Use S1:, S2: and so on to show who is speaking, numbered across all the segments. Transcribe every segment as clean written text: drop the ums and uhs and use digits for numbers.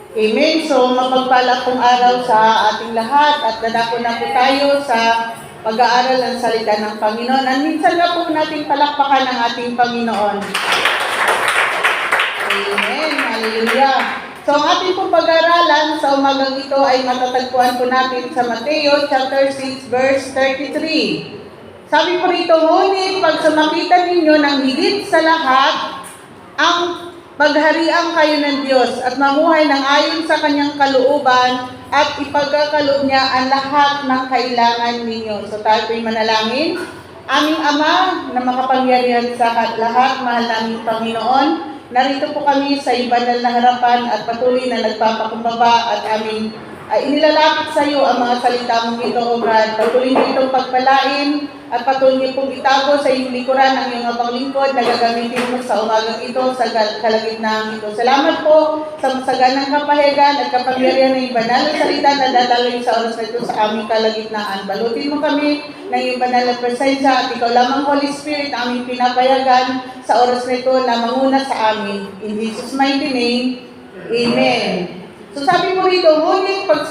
S1: Amen. So, mapagpala pong araw sa ating lahat at dadako na po tayo sa pag-aaral ng salita ng Panginoon. At minsan na po natin palakpakan ng ating Panginoon. Amen. Hallelujah. So, ang ating pong pag-aaralan sa umagang ito ay matatagpuan po natin sa Mateo chapter 6 verse 33. Sabi po rito, ngunit pag sumakitan ninyo ng higit sa lahat, ang pagharian kayo ng Diyos at mamuhay ng ayon sa kanyang kalooban at ipagkakaloob niya ang lahat ng kailangan ninyo. So tayo po'y manalangin. Aming Ama na makapangyarihan sa lahat, mahal naming Panginoon, narito po kami sa banal na harapan at patuloy na nagpapakumbaba at aming inilalapit sa iyo ang mga salita mong ito, O God. Patuloy niyo itong pagpalain at patuloy niyo pong itago sa iyong likuran ang iyong paglingkod na gagamitin mo sa umagang ito sa kalagitnaan ito. Salamat po sa masaganang kapahigan at kapangyarihan ng iyong banal na salita na dadaloy sa oras na ito sa aming kalagitnaan. Balutin mo kami ng iyong banal na presensya at ikaw lamang, Holy Spirit, aming pinapayagan sa oras na ito na manguna sa amin. In Jesus' mighty name, Amen. So sabi mo rito, ngunit pag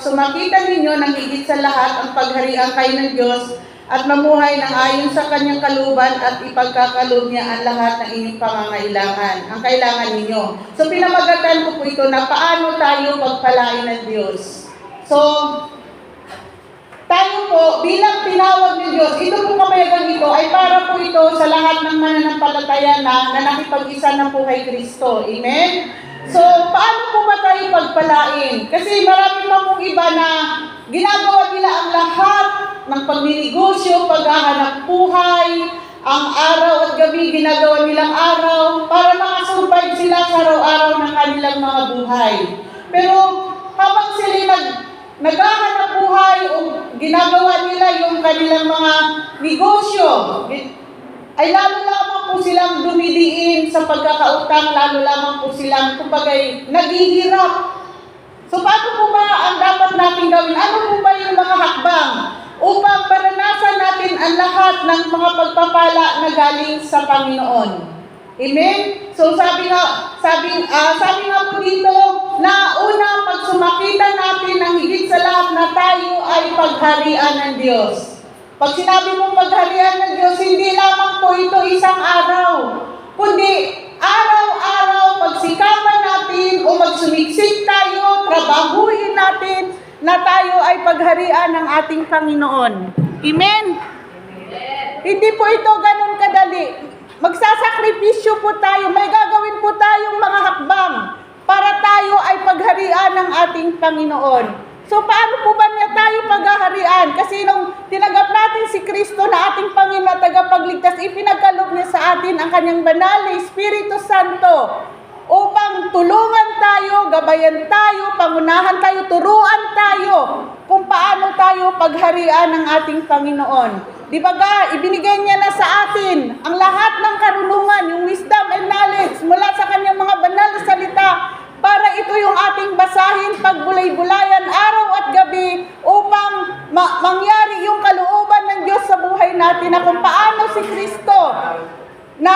S1: sumakita ninyo ng higit sa lahat ang pagharian kayo ng Diyos at mamuhay ng ayon sa kanyang kalooban at ipagkakaloob niya ang lahat ng inyong pangangailangan, ang kailangan ninyo. So pinamagatan ko po ito na paano tayo pagpalain ng Diyos. So, tayo po, bilang tinawag ng Diyos, ito po kapayagan ito ay para po ito sa lahat ng mananampalataya na nakipag-isa na po kay Kristo. Amen? So, paano po ba tayo pagpalain? Kasi marami pa pong iba na ginagawa nila ang lahat ng pagninegosyo, paghahanap buhay, ang araw at gabi ginagawa nilang araw para makasurvive sila sa araw-araw ng kanilang mga buhay. Pero habang sila naghahanap buhay o ginagawa nila yung kanilang mga negosyo, ay lalo lamang po silang dumidiin sa pagkakautang, lalo lamang po silang kumpagay naghihirap. So paano po ba ang dapat natin gawin? Ano po ba yung mga hakbang upang maranasan natin ang lahat ng mga pagpapala na galing sa Panginoon? Amen? So sabi nga po dito na una, pag sumakita natin ng higit sa lahat na tayo ay pagharian ng Diyos. Pag sinabi mong pagharian ng Diyos, hindi lamang po ito isang araw, kundi araw-araw pagsikapan natin o magsumiksik tayo, trabahuin natin na tayo ay pagharian ng ating Panginoon. Amen? Hindi po ito ganun kadali. Magsasakripisyo po tayo, may gagawin po tayong mga hakbang para tayo ay pagharian ng ating Panginoon. So paano po ba niya tayo paghaharian? Kasi nung tinanggap natin si Kristo na ating Panginoon at tagapagligtas, ipinagkaloob niya sa atin ang kanyang banal na Espiritu Santo upang tulungan tayo, gabayan tayo, pangunahan tayo, turuan tayo kung paano tayo pagharian ng ating Panginoon. Di ba ga, ibinigay niya na sa atin ang lahat ng karunungan, yung wisdom and knowledge mula sa kanyang mga banal na salita para ito yung ating basahin pagbulay-bulayan araw at gabi upang mangyari yung kalooban ng Diyos sa buhay natin na kung paano si Kristo na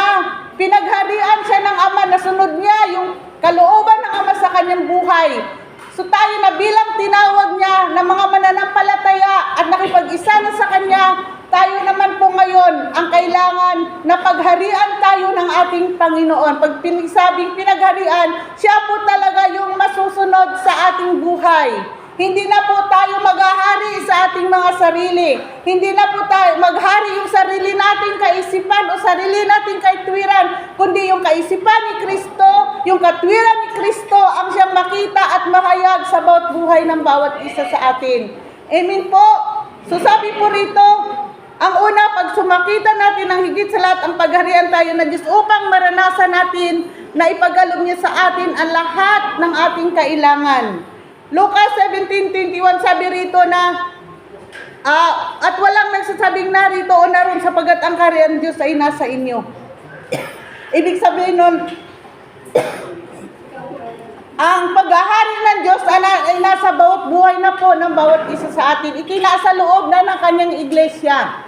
S1: pinagharian siya ng Ama, nasunod niya yung kalooban ng Ama sa kanyang buhay. So tayo na bilang tinawag niya ng mga mananampalataya at nakipag-isa na sa Kanya, tayo naman po ngayon ang kailangan na pagharian tayo ng ating Panginoon. Pag pinasabing pinagharian, siya po talaga yung masusunod sa ating buhay. Hindi na po tayo maghahari sa ating mga sarili. Hindi na po tayo maghari yung sarili nating kaisipan o sarili nating kaitwiran, kundi yung kaisipan ni Kristo, yung katwiran ni Kristo ang siyang makita at mahayag sa bawat buhay ng bawat isa sa atin. Amen po? So sabi po rito, ang una, pag sumakita natin ng higit sa lahat ang pagharian tayo ng Diyos upang maranasan natin na ipagkaloob niya sa atin ang lahat ng ating kailangan. Lucas 17:21 sabi rito na at walang nagsasabing narito o naroon sapagkat ang kaharian ng Diyos ay nasa inyo. Ibig sabihin nun, ang paghahari ng Diyos ay nasa bawat buhay na po ng bawat isa sa atin. Ikinasa loob na ng kanyang iglesia.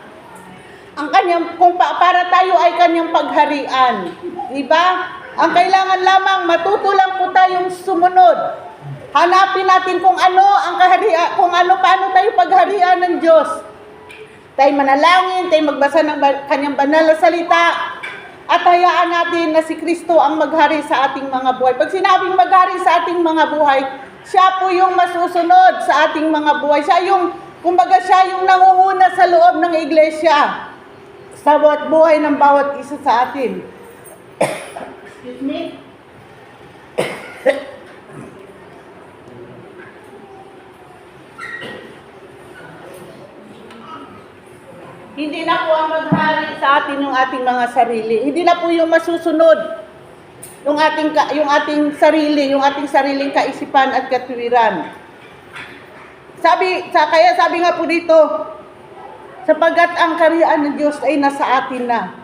S1: Ang kanyang, para tayo ay kanyang pagharian. Diba? Ang kailangan lamang, matuto lang po tayong sumunod. Hanapin natin kung ano ang kaharian, paano tayo pagharian ng Diyos. Tayo manalangin, tayo magbasa ng kanyang banal na salita, at hayaan natin na si Kristo ang maghari sa ating mga buhay. Pag sinabing maghari sa ating mga buhay, siya po yung masusunod sa ating mga buhay. Siya yung nangunguna sa loob ng iglesia, sa bawat buhay ng bawat isa sa atin. Excuse me? Hindi na po ang maghari sa atin yung ating mga sarili. Hindi na po yung masusunod yung ating sariling kaisipan at katwiran. Kaya sabi nga po dito, sapagkat ang kaharian ng Diyos ay nasa atin na.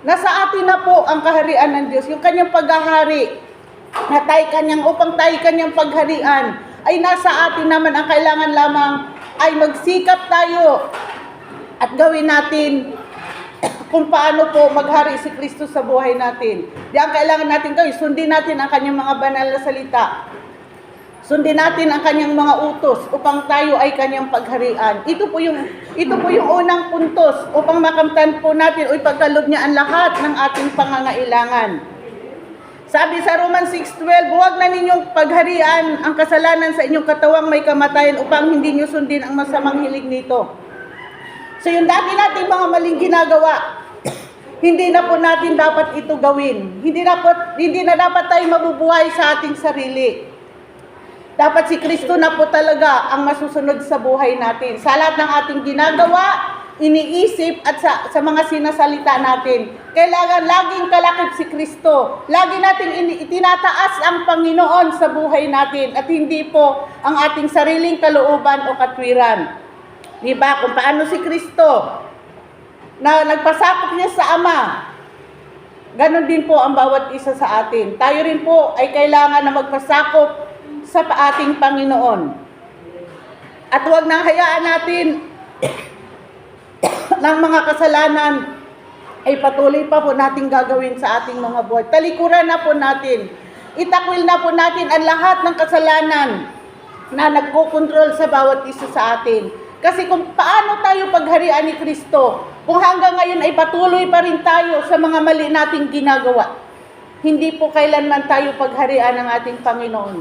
S1: Nasa atin na po ang kaharian ng Diyos. Yung kanyang paghahari, upang tayo kanyang pagharian, ay nasa atin naman. Ang kailangan lamang ay magsikap tayo at gawin natin kung paano po maghari si Kristo sa buhay natin. Di ang kailangan natin gawin, sundin natin ang kanyang mga banal na salita. Sundin natin ang kanyang mga utos upang tayo ay kanyang pagharian. Ito po yung unang puntos upang makamtan po natin o ipagkaloob niya ang lahat ng ating pangangailangan. Sabi sa Romans 6:12, huwag na ninyong pagharian ang kasalanan sa inyong katawang may kamatayan upang hindi niyo sundin ang masamang hilig nito. So yung dati nating mga maling ginagawa, hindi na po natin dapat ito gawin. Hindi na dapat tayo mabubuhay sa ating sarili. Dapat si Kristo na po talaga ang masusunod sa buhay natin. Sa lahat ng ating ginagawa, iniisip at sa mga sinasalita natin. Kailangan laging kalakip si Kristo. Lagi natin itinataas ang Panginoon sa buhay natin at hindi po ang ating sariling kalooban o katwiran. Diba? Kung paano si Kristo na nagpasakop niya sa Ama, ganon din po ang bawat isa sa atin. Tayo rin po ay kailangan na magpasakop sa ating Panginoon. At huwag nang hayaan natin ng mga kasalanan ay patuloy pa po natin gagawin sa ating mga buhay. Talikuran na po natin. Itakwil na po natin ang lahat ng kasalanan na nagkokontrol sa bawat isa sa atin. Kasi kung paano tayo pagharian ni Kristo, kung hanggang ngayon ay patuloy pa rin tayo sa mga mali nating ginagawa, hindi po kailanman tayo pagharian ng ating Panginoon.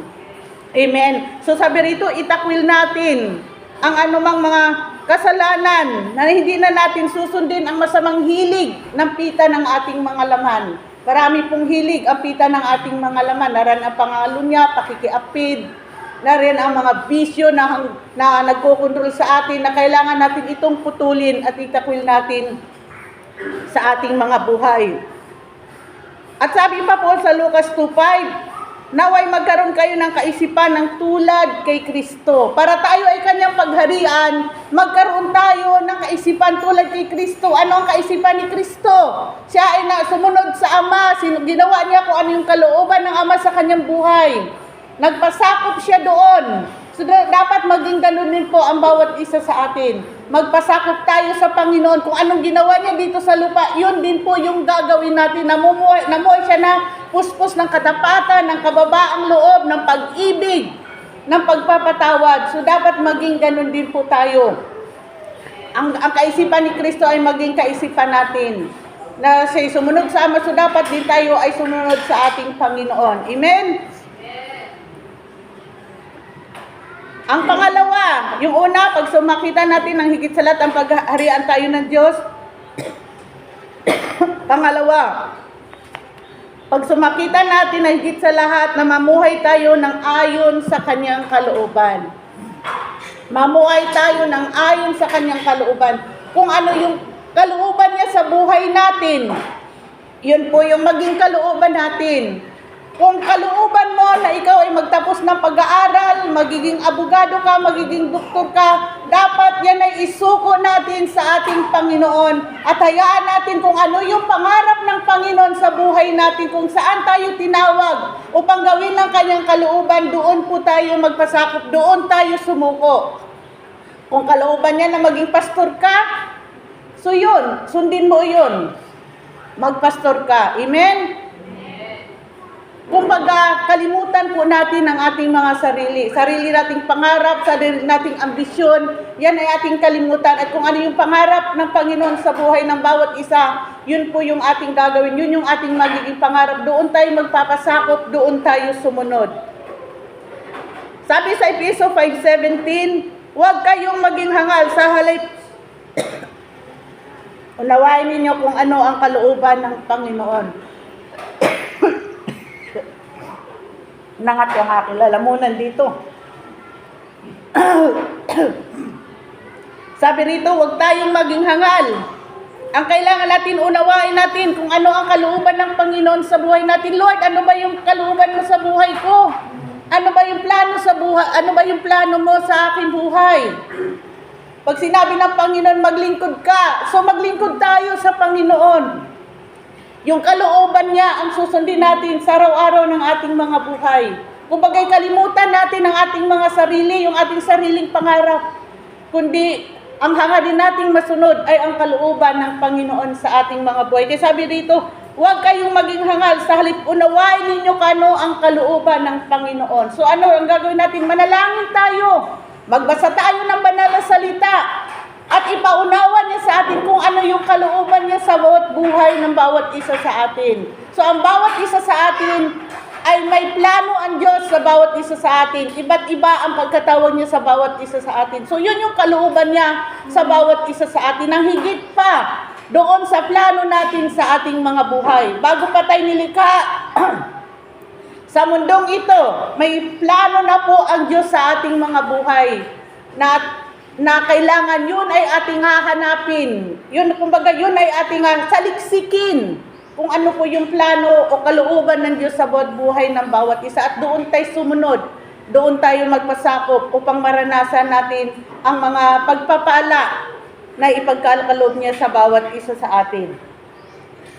S1: Amen. So sabi rito, itakwil natin ang anumang mga kasalanan na hindi na natin susundin ang masamang hilig ng pita ng ating mga laman. Marami pong hilig ang pita ng ating mga laman. Naran ang pangalunya, pakikiapid, na rin ang mga bisyo na nagkokontrol sa atin na kailangan natin itong putulin at itakwil natin sa ating mga buhay. At sabi pa po sa Lucas 2:5, naway magkaroon kayo ng kaisipan ng tulad kay Kristo. Para tayo ay kanyang pagharian, magkaroon tayo ng kaisipan tulad kay Kristo. Ano ang kaisipan ni Kristo? Siya ay sumunod sa Ama, ginawa niya kung ano yung kalooban ng Ama sa kanyang buhay. Nagpasakop siya doon. So dapat maging ganun din po ang bawat isa sa atin. Magpasakop tayo sa Panginoon. Kung anong ginawa niya dito sa lupa, yun din po yung gagawin natin. Namuhay siya na puspos ng katapatan, ng kababaang loob, ng pag-ibig, ng pagpapatawad. So dapat maging ganun din po tayo. Ang kaisipan ni Kristo ay maging kaisipan natin. Na siya'y sumunod sa Ama, so dapat din tayo ay sumunod sa ating Panginoon. Amen? Ang pangalawa, yung una, pag sumakita natin ng higit sa lahat ang paghaharian tayo ng Diyos. Pangalawa, pag sumakita natin ng higit sa lahat na mamuhay tayo ng ayon sa kanyang kalooban. Mamuhay tayo ng ayon sa kanyang kalooban. Kung ano yung kalooban niya sa buhay natin, yun po yung maging kalooban natin. Kung kalooban mo na ikaw ay magtapos ng pag-aaral, magiging abogado ka, magiging doktor ka, dapat yan ay isuko natin sa ating Panginoon at hayaan natin kung ano yung pangarap ng Panginoon sa buhay natin, kung saan tayo tinawag upang gawin ng kanyang kalooban, doon po tayo magpasakop, doon tayo sumuko. Kung kalooban niya na maging pastor ka, so yun, sundin mo yun. Magpastor ka. Amen? Kumbaga, kalimutan po natin ang ating mga sarili. Sarili nating pangarap, sarili nating ambisyon, yan ay ating kalimutan. At kung ano yung pangarap ng Panginoon sa buhay ng bawat isa, yun po yung ating gagawin. Yun yung ating magiging pangarap. Doon tayo magpapasakop, doon tayo sumunod. Sabi sa Efeso 5:17, huwag kayong maging hangal sa halip. Unawain ninyo kung ano ang kalooban ng Panginoon. Nangat yung aking lalamunan dito. Sabi rito, huwag tayong maging hangal. Ang kailangan natin, unawain natin kung ano ang kalooban ng Panginoon sa buhay natin. Lord, ano ba yung kalooban mo sa buhay ko? Ano ba yung plano sa buhay? Ano ba yung plano mo sa aking buhay? Pag sinabi ng Panginoon, maglingkod ka. So maglingkod tayo sa Panginoon. Yung kalooban niya ang susundin natin sa araw-araw ng ating mga buhay. Kung bagay kalimutan natin ang ating mga sarili, yung ating sariling pangarap. Kundi ang hangarin nating masunod ay ang kalooban ng Panginoon sa ating mga buhay. Kaya sabi dito, huwag kayong maging hangal, sa halip unawain ninyo kano ang kalooban ng Panginoon. So ano ang gagawin natin? Manalangin tayo. Magbasa tayo ng banal na salita. At ipaunawa niya sa atin kung ano yung kalooban niya sa bawat buhay ng bawat isa sa atin. So ang bawat isa sa atin ay may plano ang Diyos sa bawat isa sa atin. Iba't iba ang pagkatawag niya sa bawat isa sa atin. So yun yung kalooban niya sa bawat isa sa atin. Ang higit pa doon sa plano natin sa ating mga buhay. Bago pa tayo nilikha sa mundong ito, may plano na po ang Diyos sa ating mga buhay na kailangan yun ay ating hahanapin. Yun, kumbaga, yun ay ating saliksikin kung ano po yung plano o kalooban ng Diyos sa bawat buhay ng bawat isa. At doon tayo sumunod, doon tayo magpasakop upang maranasan natin ang mga pagpapala na ipagkaloob niya sa bawat isa sa atin.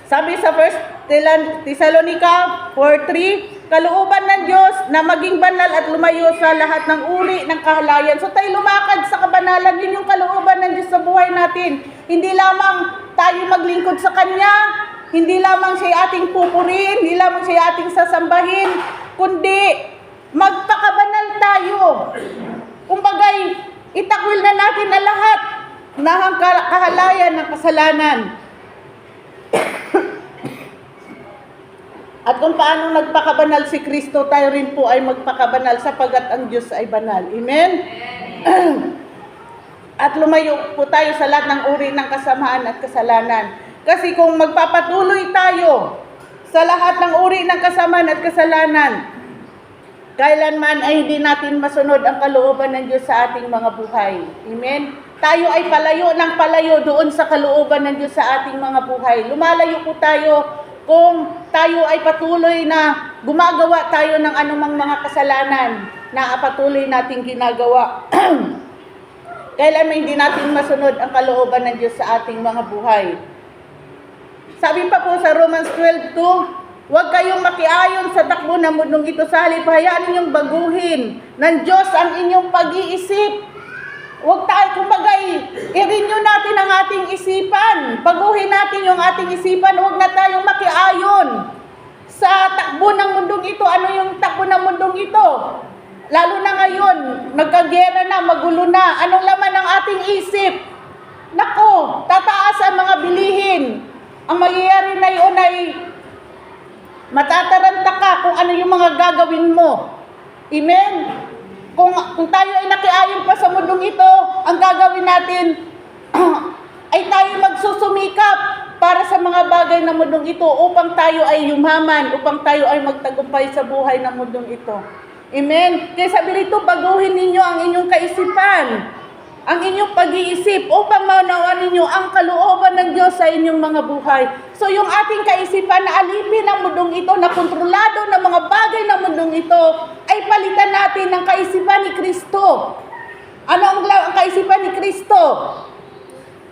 S1: Sabi sa 1 Thessalonica 4:3, kalooban ng Diyos na maging banal at lumayo sa lahat ng uri ng kahalayan. So tayo lumakad sa kabanalan, yun yung kalooban ng Diyos sa buhay natin. Hindi lamang tayo maglingkod sa Kanya, hindi lamang siya ating pupurin, hindi lamang siya ating sasambahin, kundi magpakabanal tayo. Kumbagay, itakwil na natin na lahat ng kahalayan ng kasalanan. At kung paano nagpakabanal si Kristo, tayo rin po ay magpakabanal sapagat ang Diyos ay banal. Amen? At lumayo po tayo sa lahat ng uri ng kasamaan at kasalanan. Kasi kung magpapatuloy tayo sa lahat ng uri ng kasamaan at kasalanan, kailanman ay hindi natin masunod ang kalooban ng Diyos sa ating mga buhay. Amen? Tayo ay palayo ng palayo doon sa kalooban ng Diyos sa ating mga buhay. Lumalayo po tayo kung tayo ay patuloy na gumagawa tayo ng anumang mga kasalanan na patuloy nating ginagawa. Kailan hindi natin masunod ang kalooban ng Diyos sa ating mga buhay. Sabi pa po sa Romans 12:2, huwag kayong makiayon sa takbo ng mundong ito, sa halip hayaan ninyong baguhin ng Diyos ang inyong pag-iisip. Huwag tayo, kumbaga, i-renew natin ang ating isipan. Baguhin natin yung ating isipan. Huwag na tayong makiayon sa takbo ng mundong ito. Ano yung takbo ng mundong ito? Lalo na ngayon, nagkagera na, magulo na. Anong laman ng ating isip? Nako, tataas ang mga bilihin. Ang mangyayari na yun ay matataranta ka kung ano yung mga gagawin mo. Amen? Kung tayo ay nakiayon pa sa mundong ito, ang gagawin natin ay tayo magsusumikap para sa mga bagay ng mundong ito upang tayo ay yumaman, upang tayo ay magtagumpay sa buhay ng mundong ito. Amen? Kaya sabi rito, baguhin ninyo ang inyong kaisipan, ang inyong pag-iisip upang maunawaan ninyo ang kalooban ng Diyos sa inyong mga buhay. So yung ating kaisipan na alipin ang mundong ito, na kontrolado ng mga bagay ng mundong ito, ay palitan natin ng kaisipan ni Kristo. Ano ang kaisipan ni Kristo?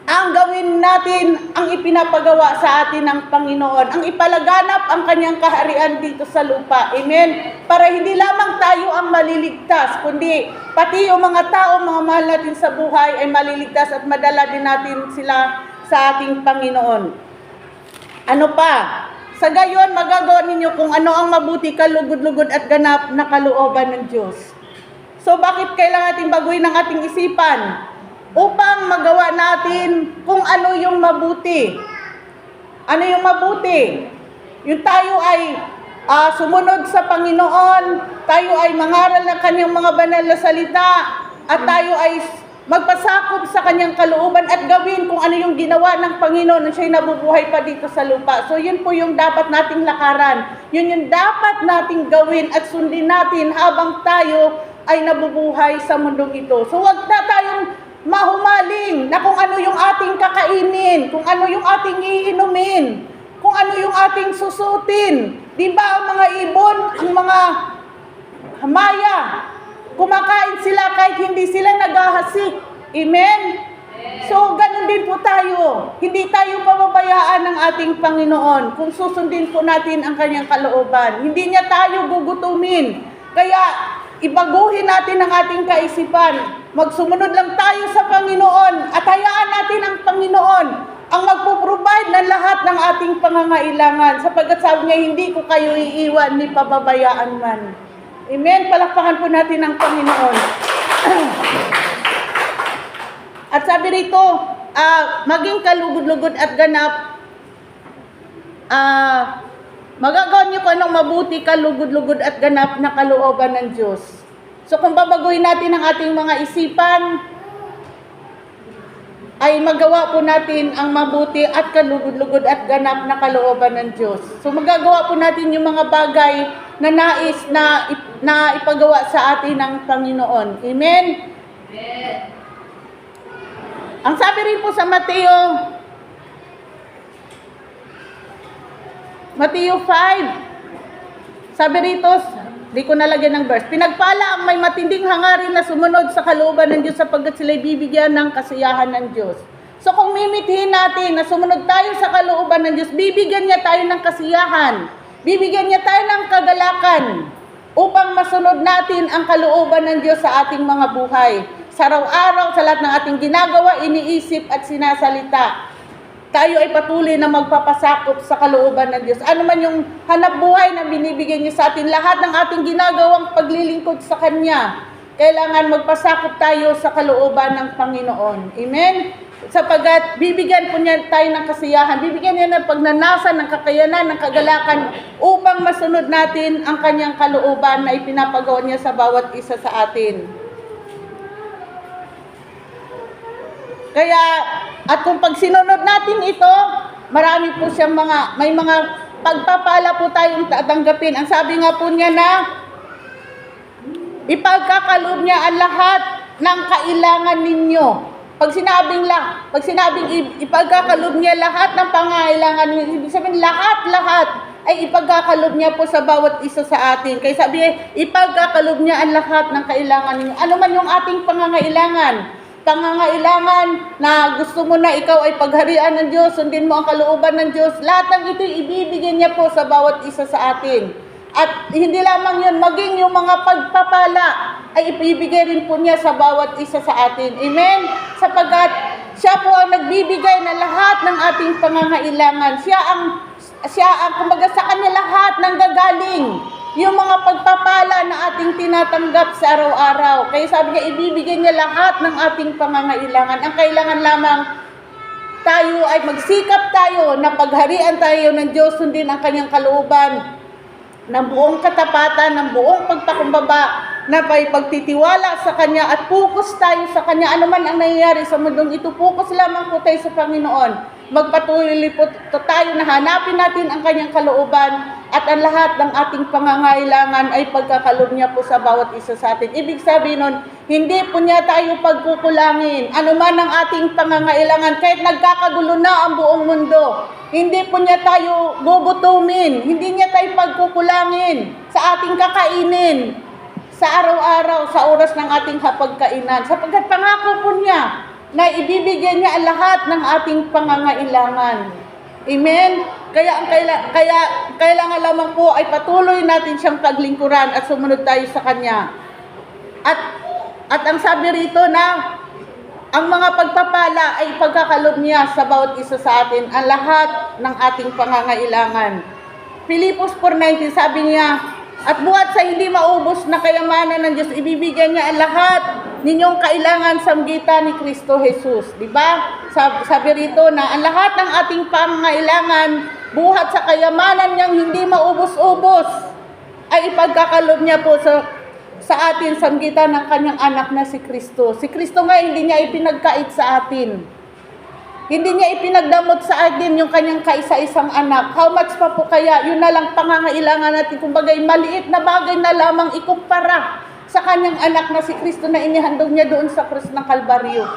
S1: Ang gawin natin ang ipinapagawa sa atin ng Panginoon, ang ipalaganap ang kanyang kaharian dito sa lupa. Amen? Para hindi lamang tayo ang maliligtas, kundi pati yung mga tao, mga mahal natin sa buhay ay maliligtas at madala din natin sila sa ating Panginoon. Ano pa? Sa gayon, magagawa ninyo kung ano ang mabuti, kalugod-lugod at ganap na kalooban ng Diyos. So bakit kailangan natin baguhin ang ating isipan? Upang magawa natin kung ano yung mabuti. Ano yung mabuti? Yung tayo ay sumunod sa Panginoon, tayo ay mangaral ng kanyang mga banal na salita, at tayo ay magpasakop sa kanyang kalooban at gawin kung ano yung ginawa ng Panginoon na siya'y nabubuhay pa dito sa lupa. So yun po yung dapat nating lakaran. Yun yung dapat nating gawin at sundin natin habang tayo ay nabubuhay sa mundong ito. So wag na tayong mahumaling na kung ano yung ating kakainin, kung ano yung ating iinumin, kung ano yung ating susutin. Di ba ang mga ibon, ang mga hamaya, kumakain sila kahit hindi sila naghahasik. Amen? So, ganun din po tayo. Hindi tayo pababayaan ng ating Panginoon kung susundin po natin ang kanyang kalooban. Hindi niya tayo gugutumin. Kaya, ibaguhin natin ang ating kaisipan. Magsumunod lang tayo sa Panginoon at hayaan natin ang Panginoon ang magpo-provide ng lahat ng ating pangangailangan. Sapagkat sabi niya, hindi ko kayo iiwan ni pababayaan man. Amen? Palakpakan po natin ang Panginoon. At sabi rito, maging kalugod-lugod at ganap, magagawa niyo kung anong mabuti, kalugod-lugod at ganap na kalooban ng Diyos. So kung babaguhin natin ang ating mga isipan, ay magawa po natin ang mabuti at kalugod-lugod at ganap na kalooban ng Diyos. So magagawa po natin yung mga bagay na nais na ipagawa sa atin ng Panginoon. Amen? Amen. Ang sabi rin po sa Mateo 5, sabi rito, di ko nalagyan ng verse, pinagpala ang may matinding hangarin na sumunod sa kalooban ng Diyos sapagkat sila'y bibigyan ng kasiyahan ng Diyos. So kung mimithin natin na sumunod tayo sa kalooban ng Diyos, bibigyan niya tayo ng kasiyahan, bibigyan niya tayo ng kagalakan upang masunod natin ang kalooban ng Diyos sa ating mga buhay. Sa araw-araw, sa lahat ng ating ginagawa, iniisip at sinasalita, tayo ay patuloy na magpapasakop sa kalooban ng Diyos. Ano man yung hanap buhay na binibigyan niya sa atin, lahat ng ating ginagawang paglilingkod sa Kanya, kailangan magpasakop tayo sa kalooban ng Panginoon. Amen? Sapagat bibigyan po niya tayo ng kasiyahan, bibigyan niya ng pagnanasa, ng kakayanan, ng kagalakan upang masunod natin ang Kanyang kalooban na ipinapagawa niya sa bawat isa sa atin. Kaya, at kung pag sinunod natin ito, marami po siyang may mga pagpapala po tayong tatanggapin. Ang sabi nga po niya na, ipagkakaloob niya ang lahat ng kailangan ninyo. Pag sinabing ipagkakaloob niya lahat ng pangailangan ninyo, ibig sabihin lahat ay ipagkakaloob niya po sa bawat isa sa atin. Kaya sabi niya, ipagkakaloob niya ang lahat ng kailangan ninyo. Ano man yung ating pangangailangan na gusto mo na ikaw ay pagharian ng Diyos, sundin mo ang kalooban ng Diyos, lahat ng ito ibibigay niya po sa bawat isa sa atin. At hindi lamang yun, maging yung mga pagpapala ay ibibigay rin po niya sa bawat isa sa atin. Amen? Sapagkat siya po ang nagbibigay na lahat ng ating pangangailangan. Siya ang kumbaga sa kanya lahat ng gagaling. Yung mga pagpapala na ating tinatanggap sa araw-araw. Kaya sabi niya, ibibigay niya lahat ng ating pangangailangan. Ang kailangan lamang tayo ay magsikap tayo na pagharian tayo ng Diyos, sundin ang kanyang kalooban ng buong katapatan, ng buong pagpakumbaba, na may pagtitiwala sa Kanya at focus tayo sa Kanya. Ano man ang nangyayari sa mundong ito, focus lamang po tayo sa Panginoon. Magpatuloy po tayo na hanapin natin ang Kanyang kalooban at ang lahat ng ating pangangailangan ay pagkakaloob niya po sa bawat isa sa atin. Ibig sabihin nun, hindi po niya tayo pagkukulangin. Ano man ang ating pangangailangan, kahit nagkakagulo na ang buong mundo, hindi po niya tayo gugutumin, hindi niya tayo pagkukulangin sa ating kakainin, sa araw-araw, sa oras ng ating hapagkainan. Sapagkat pangako po niya na ibibigay niya ang lahat ng ating pangangailangan. Amen? Kaya kailangan lamang po ay patuloy natin siyang paglingkuran at sumunod tayo sa Kanya. At ang sabi rito na ang mga pagpapala ay pagkakaloob niya sa bawat isa sa atin, ang lahat ng ating pangangailangan. Filipos 4:19, sabi niya, at buhat sa hindi maubos na kayamanan ng Diyos, ibibigyan niya ang lahat ninyong kailangan sa magitan ni Kristo Jesus. Di ba? Sabi rito na ang lahat ng ating pangangailangan, buhat sa kayamanan niyang hindi maubos-ubos, ay ipagkakalob niya po sa atin sa magitan ng kanyang anak na si Kristo. Si Kristo nga hindi niya ipinagkait sa atin. Hindi niya ipinagdamot sa atin yung kanyang kaisa-isang anak. How much pa po kaya? Yun na lang pangangailangan natin. Kumbagay, maliit na bagay na lamang ikumpara sa kanyang anak na si Kristo na inihandog niya doon sa krus ng Kalbaryo.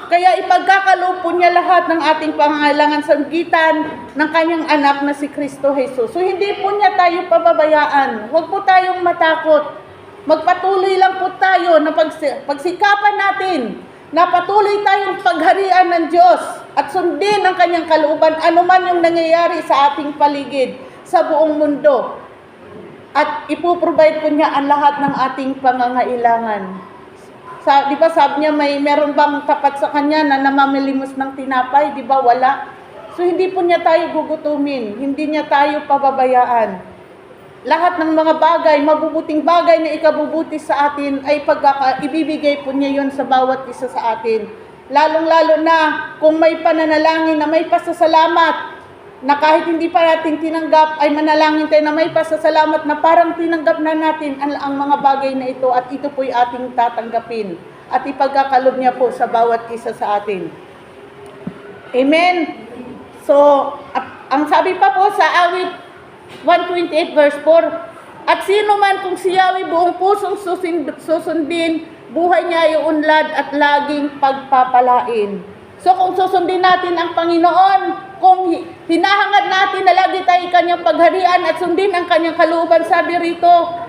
S1: Kaya ipagkakalob po niya lahat ng ating pangangailangan sa magitan ng kanyang anak na si Kristo Jesus. So hindi po niya tayo pababayaan. Huwag po tayong matakot. Magpatuloy lang po tayo na pagsikapan natin na patuloy tayong pagharian ng Diyos at sundin ang kanyang kalooban anuman yung nangyayari sa ating paligid, sa buong mundo. At ipoprovide po niya ang lahat ng ating pangangailangan. Di ba sabi niya, meron bang tapat sa kanya na namamilimos ng tinapay? Di ba wala? So hindi po niya tayo gugutumin, hindi niya tayo pababayaan. Lahat ng mga bagay, mabubuting bagay na ikabubuti sa atin ay ibibigay po niya yon sa bawat isa sa atin. Lalong-lalo na kung may pananalangin na may pasasalamat, na kahit hindi pa natin tinanggap, ay manalangin tayo na may pasasalamat na parang tinanggap na natin ang mga bagay na ito at ito po'y ating tatanggapin at ipagkakalob niya po sa bawat isa sa atin. Amen? So, ang sabi pa po sa awit 128 verse 4, at sino man kung si Yahweh buong pusong susundin, buhay niya ay unlad at laging pagpapalain. So kung susundin natin ang Panginoon, kung hinahangad natin na lagi tayo kanyang pagharian at sundin ang kanyang kalooban, sabi rito,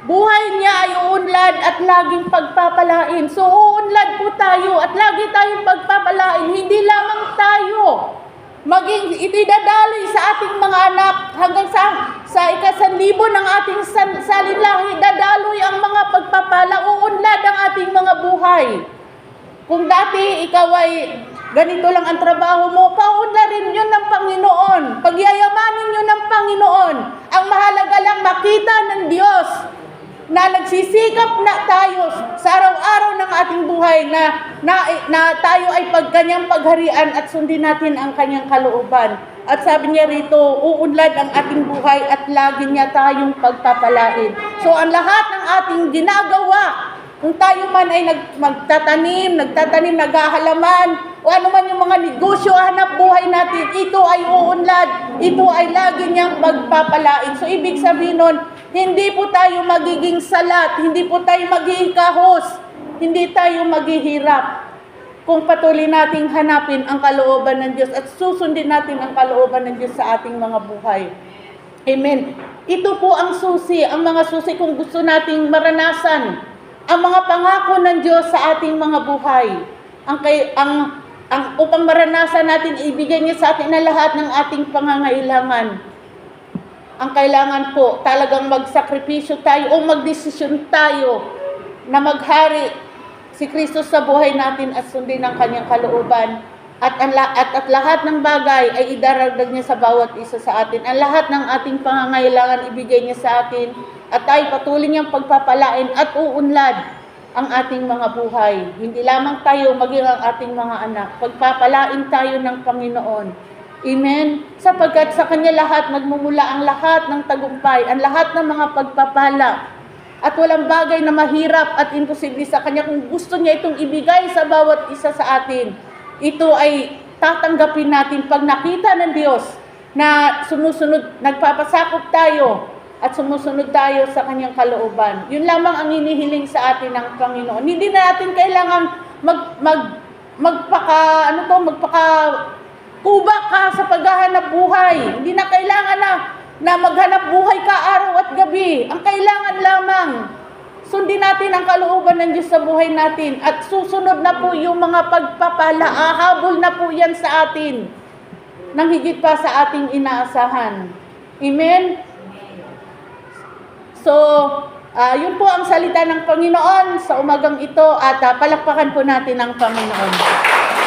S1: buhay niya ay uunlad at laging pagpapalain. So uunlad po tayo at lagi tayong pagpapalain, hindi lamang tayo maging itidadaloy sa ating mga anak hanggang sa ika-1,000 ng ating salinlahi, dadaloy ang mga pagpapala, uunlad ang ating mga buhay. Kung dati ikaw ay ganito lang ang trabaho mo, paunlarin yun ng Panginoon, pagyayamanin yun ng Panginoon. Ang mahalaga lang makita ng Diyos na nagsisikap na tayo sa araw-araw ng ating buhay na tayo ay kanyang pagharian at sundin natin ang kanyang kalooban. At sabi niya rito, uunlad ang ating buhay at lagi niya tayong pagpapalain. So ang lahat ng ating ginagawa, kung tayo man ay nagtatanim, naghahalaman, o ano man yung mga negosyo, hanap buhay natin, ito ay uunlad, ito ay lagi niyang pagpapalain. So ibig sabihin nun, hindi po tayo magiging salat, hindi po tayo magiging kahos, hindi tayo maghihirap kung patuloy nating hanapin ang kalooban ng Diyos at susundin natin ang kalooban ng Diyos sa ating mga buhay. Amen. Ito po ang susi, ang mga susi kung gusto nating maranasan ang mga pangako ng Diyos sa ating mga buhay. Upang maranasan natin, ibigay niya sa atin na lahat ng ating pangangailangan. Ang kailangan po, talagang magsakripisyo tayo o magdesisyon tayo na maghari si Kristo sa buhay natin at sundin ang kanyang kalooban. At lahat ng bagay ay idaragdag niya sa bawat isa sa atin. Ang lahat ng ating pangangailangan ibigay niya sa atin at tayo patuloy niyang pagpapalain at uunlad ang ating mga buhay. Hindi lamang tayo, maging ang ating mga anak. Pagpapalain tayo ng Panginoon. Amen? Sapagkat sa Kanya lahat, nagmumula ang lahat ng tagumpay, ang lahat ng mga pagpapala. At walang bagay na mahirap at imposible sa Kanya kung gusto niya itong ibigay sa bawat isa sa atin. Ito ay tatanggapin natin pag nakita ng Diyos na sumusunod, nagpapasakop tayo at sumusunod tayo sa Kanyang kalooban. Yun lamang ang hinihiling sa atin ng Panginoon. Hindi na natin kailangan magpaka-kuba ka sa paghahanap buhay. Hindi na kailangan na maghanap buhay ka araw at gabi. Ang kailangan lamang, sundin natin ang kalooban ng Diyos sa buhay natin at susunod na po yung mga pagpapala. Ahabol na po yan sa atin nang higit pa sa ating inaasahan. Amen? So, yun po ang salita ng Panginoon sa umagang ito at palakpakan po natin ang Panginoon.